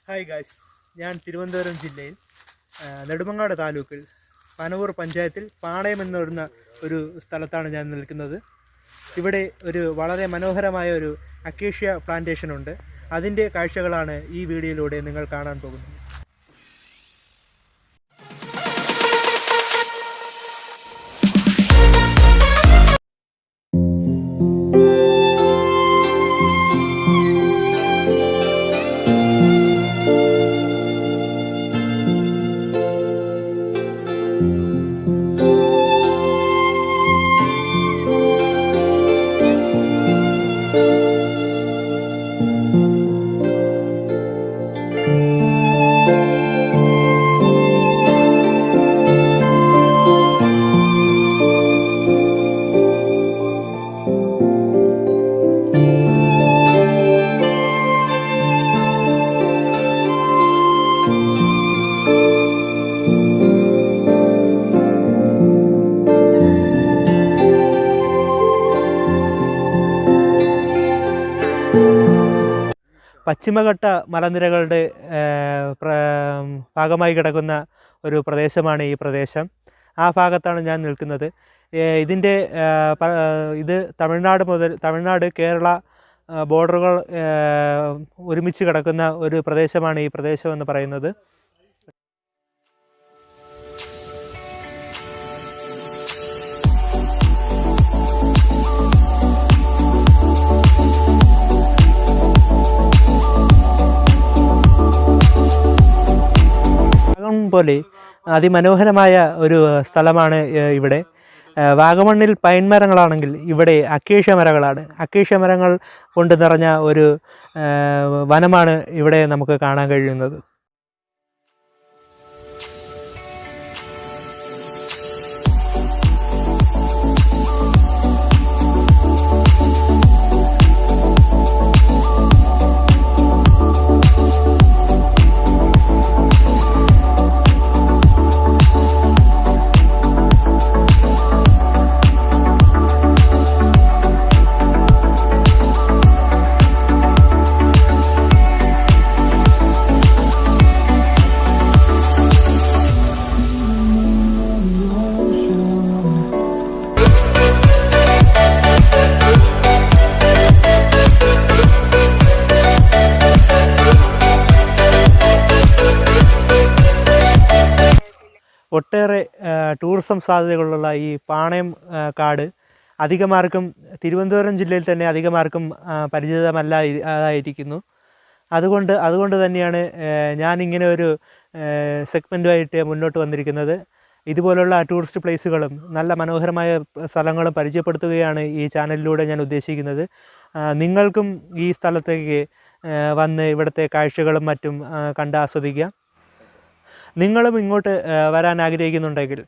Hi guys, ഞാൻ തിരുവനന്തപുരം ജില്ലയിൽ നെടുമങ്ങാട് താലൂക്കിൽ പനവൂർ പഞ്ചായത്തിൽ പാണയം എന്ന് പറയുന്ന ഒരു സ്ഥലത്താണ് ഞാൻ നിൽക്കുന്നത്. ഇവിടെ ഒരു വളരെ മനോഹരമായ ഒരു അക്കേഷ്യ പ്ലാന്റേഷൻ ഉണ്ട്. അതിൻ്റെ കാഴ്ചകളാണ് ഈ വീഡിയോയിലൂടെ നിങ്ങൾ കാണാൻ പോകുന്നത്. പശ്ചിമഘട്ട മലനിരകളുടെ ഭാഗമായി കിടക്കുന്ന ഒരു പ്രദേശമാണ് ഈ പ്രദേശം. ആ ഭാഗത്താണ് ഞാൻ നിൽക്കുന്നത്. ഇത് തമിഴ്നാട് കേരള ബോർഡറുകൾ ഒരുമിച്ച് കിടക്കുന്ന ഒരു പ്രദേശമാണ് ഈ പ്രദേശം എന്ന് പറയുന്നത്. പോലെ അതിമനോഹരമായ ഒരു സ്ഥലമാണ് ഇവിടെ. വാഗമണ്ണിൽ പൈൻ മരങ്ങളാണെങ്കിൽ ഇവിടെ അക്കേഷ്യ മരങ്ങളാണ്. അക്കേഷ്യ മരങ്ങൾ കൊണ്ട് നിറഞ്ഞ ഒരു വനമാണ് ഇവിടെ നമുക്ക് കാണാൻ കഴിയുന്നത്. ഒട്ടേറെ ടൂറിസം സാധ്യതകളുള്ള ഈ പാണയം കാട് അധികമാർക്കും തിരുവനന്തപുരം ജില്ലയിൽ തന്നെ അധികമാർക്കും പരിചിതമല്ലായിരിക്കുന്നു. അതുകൊണ്ട് തന്നെയാണ് ഞാനിങ്ങനെ ഒരു സെഗ്മെൻറ്റുമായിട്ട് മുന്നോട്ട് വന്നിരിക്കുന്നത്. ഇതുപോലുള്ള ടൂറിസ്റ്റ് പ്ലേസുകളും നല്ല മനോഹരമായ സ്ഥലങ്ങളും പരിചയപ്പെടുത്തുകയാണ് ഈ ചാനലിലൂടെ ഞാൻ ഉദ്ദേശിക്കുന്നത്. നിങ്ങൾക്കും ഈ സ്ഥലത്തേക്ക് വന്ന് ഇവിടുത്തെ കാഴ്ചകളും മറ്റും കണ്ട് ആസ്വദിക്കാം. നിങ്ങളും ഇങ്ങോട്ട് വരാൻ ആഗ്രഹിക്കുന്നുണ്ടെങ്കിൽ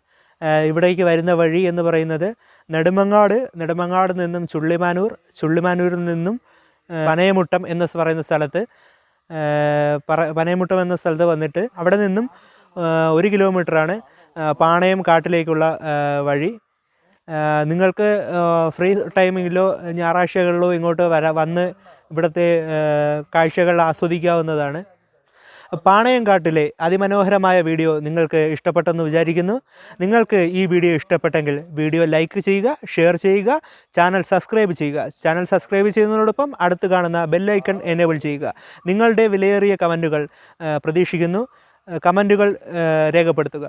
ഇവിടേക്ക് വരുന്ന വഴി എന്ന് പറയുന്നത് നെടുമങ്ങാട് നിന്നും ചുള്ളിമാനൂരിൽ നിന്നും പനയമുട്ടം എന്ന് പറയുന്ന സ്ഥലത്ത് വന്നിട്ട് അവിടെ നിന്നും 1 കിലോമീറ്ററാണ് പാണയം കാട്ടിലേക്കുള്ള വഴി. നിങ്ങൾക്ക് ഫ്രീ ടൈമിലോ ഞായറാഴ്ചകളിലോ ഇങ്ങോട്ട് വന്ന് ഇവിടുത്തെ കാഴ്ചകൾ ആസ്വദിക്കാവുന്നതാണ്. പാണയം കാട്ടിലെ അതിമനോഹരമായ വീഡിയോ നിങ്ങൾക്ക് ഇഷ്ടപ്പെട്ടെന്ന് വിചാരിക്കുന്നു. നിങ്ങൾക്ക് ഈ വീഡിയോ ഇഷ്ടപ്പെട്ടെങ്കിൽ വീഡിയോ ലൈക്ക് ചെയ്യുക, ഷെയർ ചെയ്യുക, ചാനൽ സബ്സ്ക്രൈബ് ചെയ്യുക. ചാനൽ സബ്സ്ക്രൈബ് ചെയ്യുന്നതോടൊപ്പം അടുത്ത് കാണുന്ന ബെല്ലൈക്കൺ എനേബിൾ ചെയ്യുക. നിങ്ങളുടെ വിലയേറിയ കമൻറ്റുകൾ പ്രതീക്ഷിക്കുന്നു. കമൻറ്റുകൾ രേഖപ്പെടുത്തുക.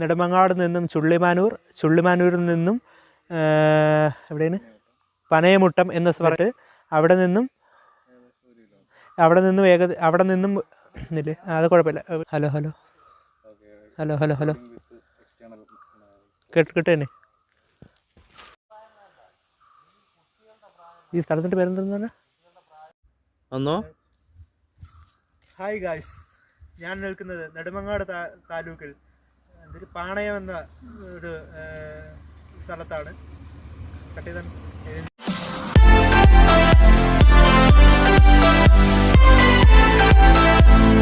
നെടുമങ്ങാട് നിന്നും ചുള്ളിമാനൂരിൽ നിന്നും എവിടെയാണ് പനയമുട്ടം എന്ന് പറഞ്ഞിട്ട് അവിടെ നിന്നും ഇല്ലേ, അത് കുഴപ്പമില്ല. ഹലോ കേട്ടേനെ. ഈ സ്ഥലത്തിൻ്റെ പേരെന്താ? ഹായ് ഗായ്സ്, ഞാൻ നിൽക്കുന്നത് നെടുമങ്ങാട് താലൂക്കിൽ പാണയം എന്ന ഒരു സ്ഥലത്താണ്.